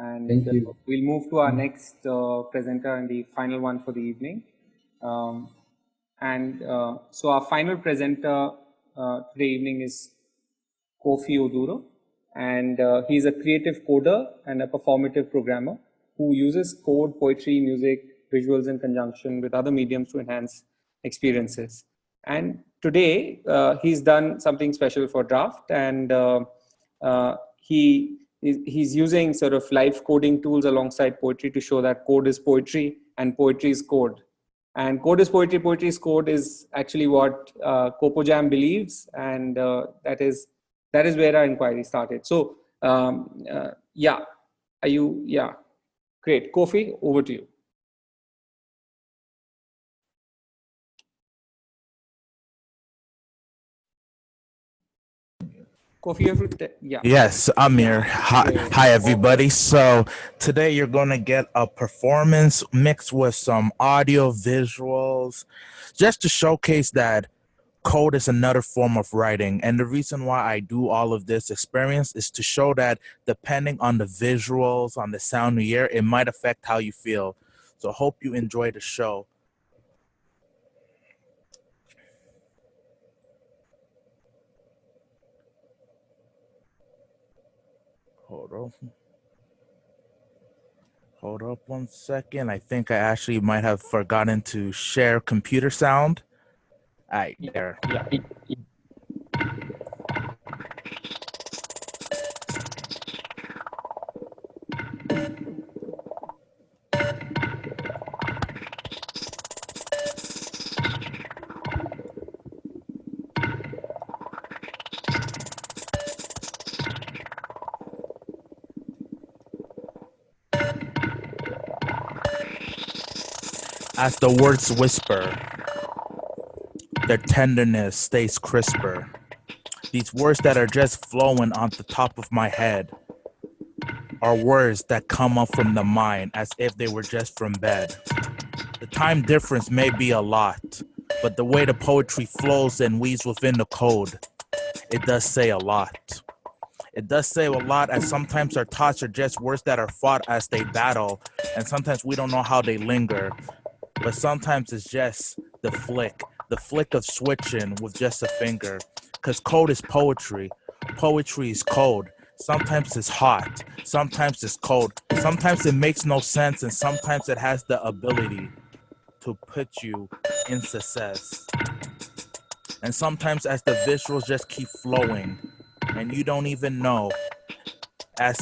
And Thank you. we'll move to our next presenter and the final one for the evening. So our final presenter today evening is Kofi Oduro, and he's a creative coder and a performative programmer who uses code, poetry, music, visuals in conjunction with other mediums to enhance experiences. And today he's done something special for Draft, and he's using sort of live coding tools alongside poetry to show that code is poetry and poetry is code. And code is poetry, poetry is code is actually what CopoJam believes, and that is where our inquiry started. So yeah, great. Kofi, over to you. Kofi, you have to yeah. Yes, I'm here. Hi, everybody. So today you're going to get a performance mixed with some audio visuals just to showcase that code is another form of writing. And the reason why I do all of this experience is to show that depending on the visuals, on the sound you hear, it might affect how you feel. So I hope you enjoy the show. Hold up 1 second. I think I actually might have forgotten to share computer sound. All right, there. As the words whisper, their tenderness stays crisper. These words that are just flowing on the top of my head are words that come up from the mind as if they were just from bed. The time difference may be a lot, but the way the poetry flows and weaves within the code, it does say a lot. It does say a lot, as sometimes our thoughts are just words that are fought as they battle, and sometimes we don't know how they linger. But sometimes it's just the flick of switching with just a finger. Because code is poetry. Poetry is code. Sometimes it's hot. Sometimes it's cold. Sometimes it makes no sense. And sometimes it has the ability to put you in success. And sometimes as the visuals just keep flowing and you don't even know, as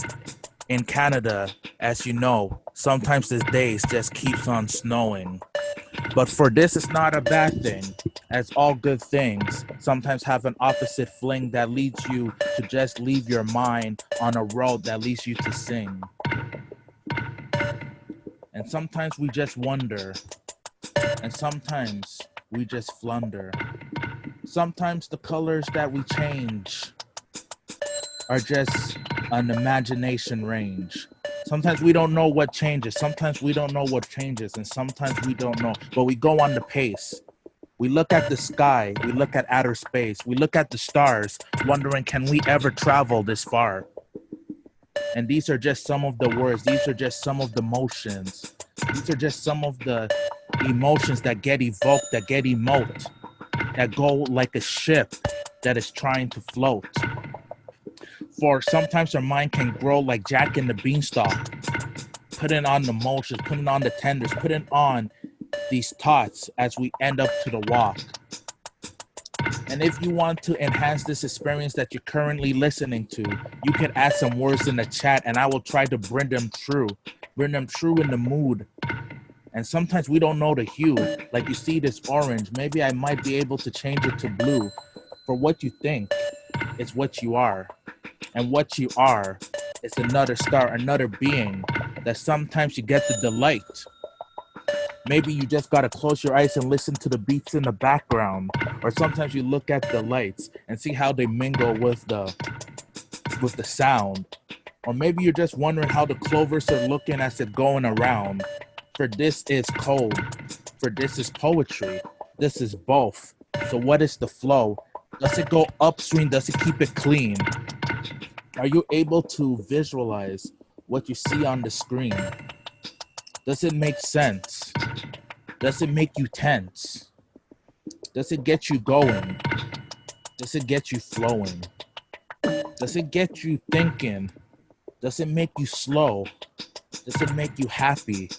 in Canada, as you know, sometimes the days just keeps on snowing. But for this, it's not a bad thing, as all good things sometimes have an opposite fling that leads you to just leave your mind on a road that leads you to sing. And sometimes we just wonder, and sometimes we just flunder. Sometimes the colors that we change are just an imagination range. Sometimes we don't know what changes. Sometimes we don't know what changes. And sometimes we don't know. But we go on the pace. We look at the sky. We look at outer space. We look at the stars, wondering, can we ever travel this far? And these are just some of the words. These are just some of the motions. These are just some of the emotions that get evoked, that get emote, that go like a ship that is trying to float. For sometimes our mind can grow like Jack and the Beanstalk, putting on the motions, putting on the tenders, putting on these thoughts as we end up to the walk. And if you want to enhance this experience that you're currently listening to, you can add some words in the chat and I will try to bring them true in the mood. And sometimes we don't know the hue. Like you see this orange, maybe I might be able to change it to blue. For what you think is what you are. And what you are is another star, another being that sometimes you get the delight. Maybe you just gotta close your eyes and listen to the beats in the background. Or sometimes you look at the lights and see how they mingle with the sound. Or maybe you're just wondering how the clovers are looking as they're going around. For this is code. For this is poetry. This is both. So what is the flow? Does it go upstream? Does it keep it clean? Are you able to visualize what you see on the screen? Does it make sense? Does it make you tense? Does it get you going? Does it get you flowing? Does it get you thinking? Does it make you slow? Does it make you happy?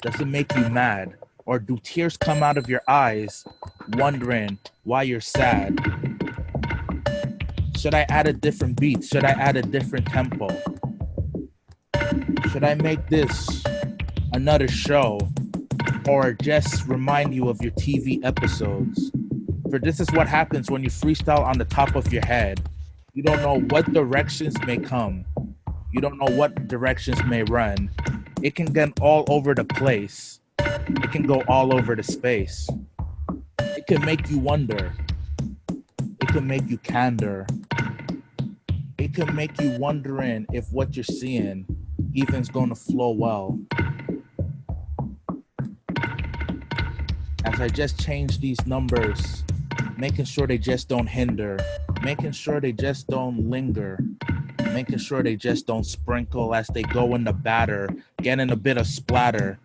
Does it make you mad? Or do tears come out of your eyes wondering why you're sad? Should I add a different beat? Should I add a different tempo? Should I make this another show? Or just remind you of your TV episodes? For this is what happens when you freestyle on the top of your head. You don't know what directions may come. You don't know what directions may run. It can get all over the place. It can go all over the space. It can make you wonder. It can make you candor. It can make you wondering if what you're seeing even's gonna flow well. As I just change these numbers, making sure they just don't hinder, making sure they just don't linger, making sure they just don't sprinkle as they go in the batter, getting a bit of splatter.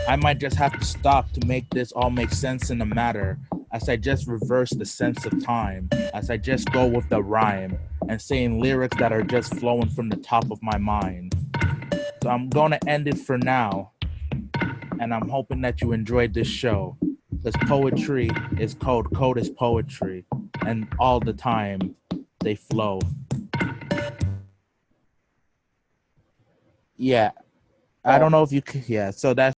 I might just have to stop to make this all make sense in the matter, as I just reverse the sense of time, as I just go with the rhyme and saying lyrics that are just flowing from the top of my mind. So I'm gonna end it for now, and I'm hoping that you enjoyed this show, because poetry is code, code is poetry, and all the time they flow. Yeah, I don't know if you, yeah, so that's